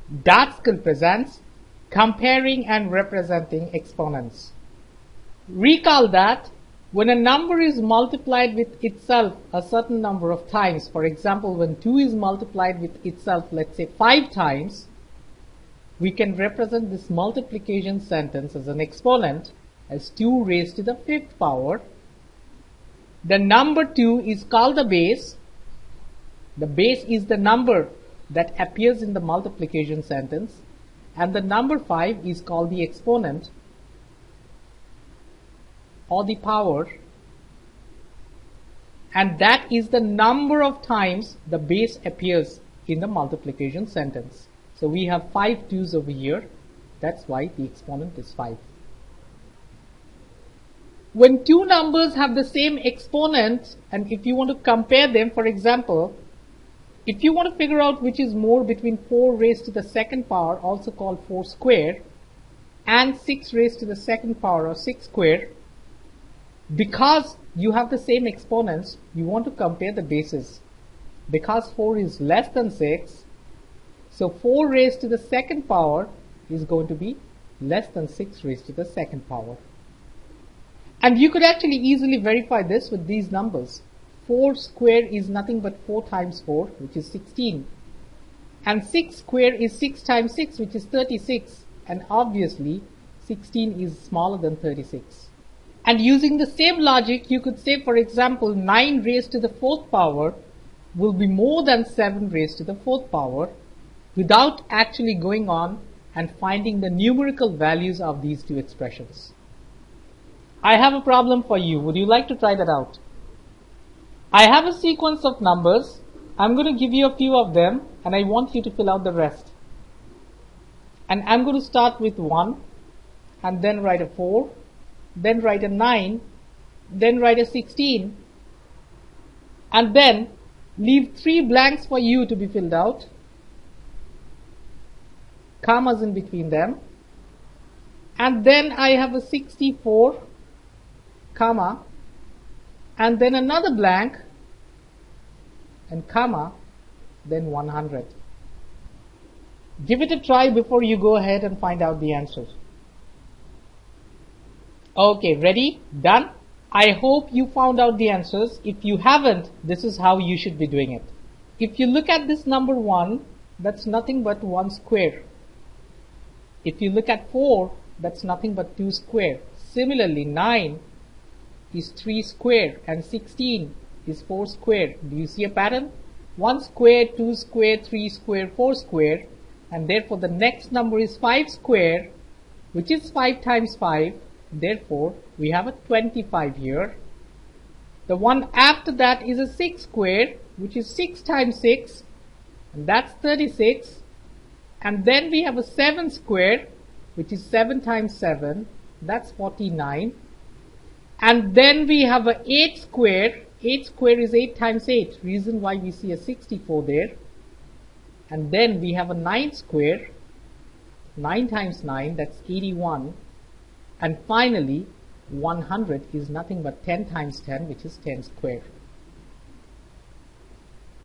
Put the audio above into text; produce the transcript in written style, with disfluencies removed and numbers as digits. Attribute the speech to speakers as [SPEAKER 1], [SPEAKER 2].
[SPEAKER 1] That skill presents comparing and representing exponents. Recall that when a number is multiplied with itself a certain number of times, for example, when 2 is multiplied with itself, let's say 5 times, we can represent this multiplication sentence as an exponent as 2 raised to the 5th power. The number 2 is called the base. The base is the number that appears in the multiplication sentence, and the number 5 is called the exponent or the power, and that is the number of times the base appears in the multiplication sentence. So we have 5 2's over here. That's why the exponent is 5. When two numbers have the same exponent, and if you want to compare them, for example, if you want to figure out which is more between 4 raised to the second power, also called 4 square, and 6 raised to the second power, or 6 square, because you have the same exponents, you want to compare the bases. Because 4 is less than 6, so 4 raised to the second power is going to be less than 6 raised to the second power. And you could actually easily verify this with these numbers. 4 square is nothing but 4 times 4, which is 16. And 6 square is 6 times 6, which is 36. And obviously, 16 is smaller than 36. And using the same logic, you could say, for example, 9 raised to the 4th power will be more than 7 raised to the 4th power without actually going on and finding the numerical values of these two expressions. I have a problem for you. Would you like to try that out? I have a sequence of numbers. I'm going to give you a few of them, and I want you to fill out the rest. And I'm going to start with 1, and then write a 4, then write a 9, then write a 16, and then leave 3 blanks for you to be filled out, commas in between them, and then I have a 64, comma, and then another blank, and comma, then 100. Give it a try before you go ahead and find out the answers. Okay, ready? Done? I hope you found out the answers. If you haven't, this is how you should be doing it. If you look at this number 1, that's nothing but 1 square. If you look at 4, that's nothing but 2 square. Similarly, 9 is 3 square and 16 is 4 square. Do you see a pattern? 1 square, 2 square, 3 square, 4 square, and therefore the next number is 5 square, which is 5 times 5. Therefore, we have a 25 here. The one after that is a 6 square, which is 6 times 6, and that's 36. And then we have a 7 square, which is 7 times 7, that's 49. And then we have a 8 square. 8 square is 8 times 8, reason why we see a 64 there. And then we have a 9 square. 9 times 9, that's 81. And finally, 100 is nothing but 10 times 10, which is 10 square.